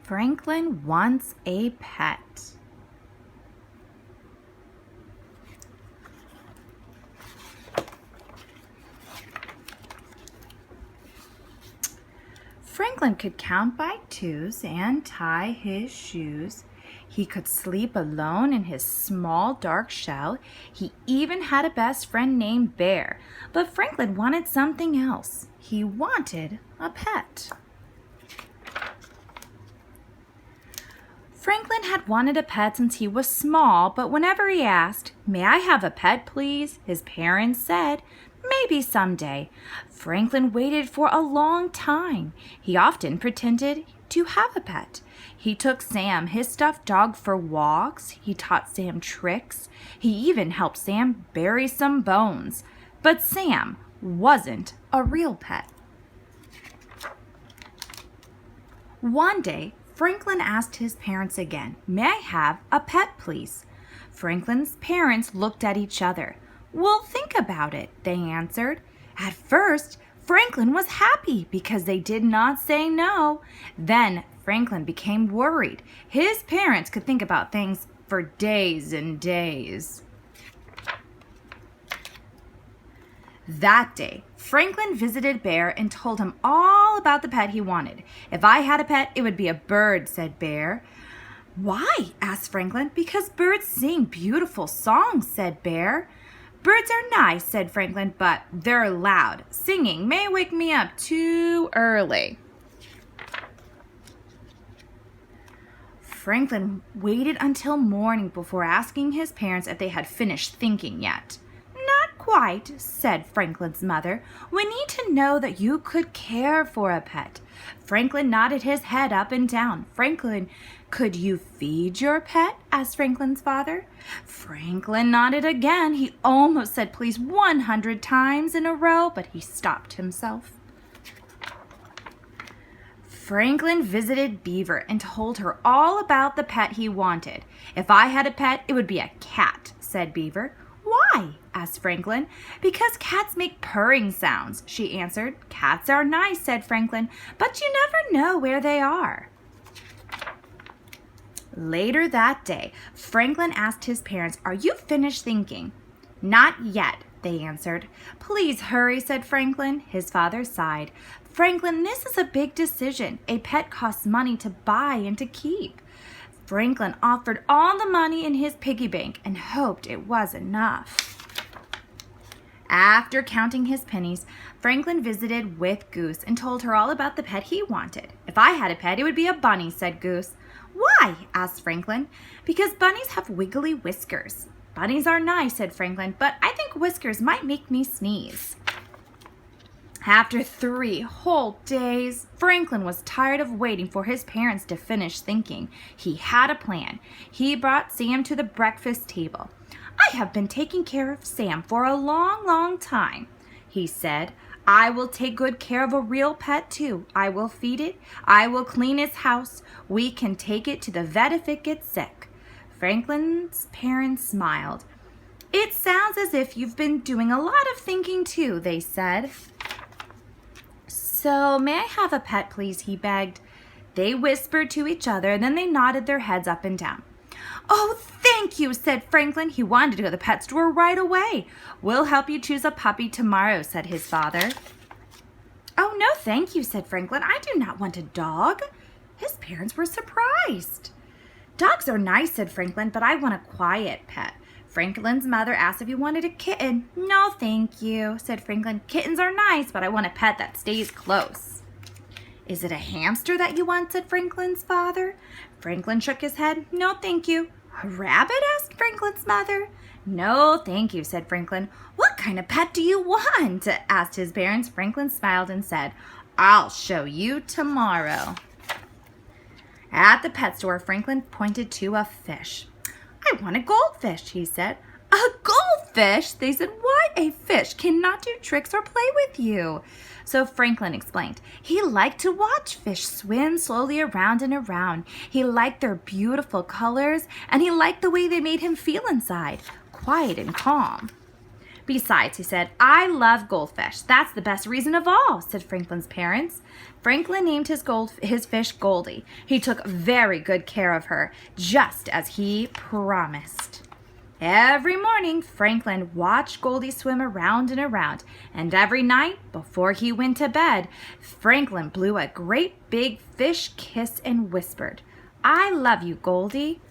Franklin wants a pet. Franklin could count by twos and tie his shoes. He could sleep alone in his small dark shell. He even had a best friend named Bear. But Franklin wanted something else. He wanted a pet. Franklin had wanted a pet since he was small, but whenever he asked, "May I have a pet, please?" his parents said, "Maybe someday." Franklin waited for a long time. He often pretended to have a pet. He took Sam, his stuffed dog, for walks. He taught Sam tricks. He even helped Sam bury some bones. But Sam wasn't a real pet. One day, Franklin asked his parents again, "May I have a pet, please?" Franklin's parents looked at each other. "We'll think about it," they answered. At first, Franklin was happy because they did not say no. Then Franklin became worried. His parents could think about things for days and days. That day, Franklin visited Bear and told him all about the pet he wanted. "If I had a pet, it would be a bird," said Bear. "Why?" asked Franklin. "Because birds sing beautiful songs," said Bear. "Birds are nice," said Franklin, "but they're loud. Singing may wake me up too early." Franklin waited until morning before asking his parents if they had finished thinking yet. "Not quite," said Franklin's mother. "We need to know that you could care for a pet." Franklin nodded his head up and down. "Franklin, could you feed your pet?" asked Franklin's father. Franklin nodded again. He almost said please 100 times in a row, but he stopped himself. Franklin visited Beaver and told her all about the pet he wanted. "If I had a pet, it would be a cat," said Beaver. "Why?" asked Franklin. "Because cats make purring sounds," she answered. "Cats are nice," said Franklin, "but you never know where they are." Later that day, Franklin asked his parents, "Are you finished thinking?" "Not yet," they answered. "Please hurry," said Franklin. His father sighed. "Franklin, this is a big decision. A pet costs money to buy and to keep." Franklin offered all the money in his piggy bank and hoped it was enough. After counting his pennies, Franklin visited with Goose and told her all about the pet he wanted. "If I had a pet, it would be a bunny," said Goose. "Why?" asked Franklin. "Because bunnies have wiggly whiskers." "Bunnies are nice," said Franklin, "but I think whiskers might make me sneeze." After 3 whole days, Franklin was tired of waiting for his parents to finish thinking. He had a plan. He brought Sam to the breakfast table. "I have been taking care of Sam for a long, long time," he said. "I will take good care of a real pet too. I will feed it. I will clean its house. We can take it to the vet if it gets sick." Franklin's parents smiled. "It sounds as if you've been doing a lot of thinking too," they said. "So, may I have a pet, please?" he begged. They whispered to each other, and then they nodded their heads up and down. "Oh, thank you," said Franklin. He wanted to go to the pet store right away. "We'll help you choose a puppy tomorrow," said his father. "Oh, no, thank you," said Franklin. "I do not want a dog." His parents were surprised. "Dogs are nice," said Franklin, "but I want a quiet pet." Franklin's mother asked if he wanted a kitten. "No, thank you," said Franklin. "Kittens are nice, but I want a pet that stays close." "Is it a hamster that you want?" said Franklin's father. Franklin shook his head. "No, thank you." "A rabbit?" asked Franklin's mother. "No, thank you," said Franklin. "What kind of pet do you want?" asked his parents. Franklin smiled and said, "I'll show you tomorrow." At the pet store, Franklin pointed to a fish. "I want a goldfish," he said. "A goldfish?" they said. "Why, a fish cannot do tricks or play with you." So Franklin explained. He liked to watch fish swim slowly around and around. He liked their beautiful colors, and he liked the way they made him feel inside, quiet and calm. Besides, he said, I love goldfish. That's the best reason of all, said Franklin's parents. Franklin named his fish Goldie. He took very good care of her, just as he promised. Every morning, Franklin watched Goldie swim around and around, and every night, before he went to bed, Franklin blew a great big fish kiss and whispered, I love you, Goldie.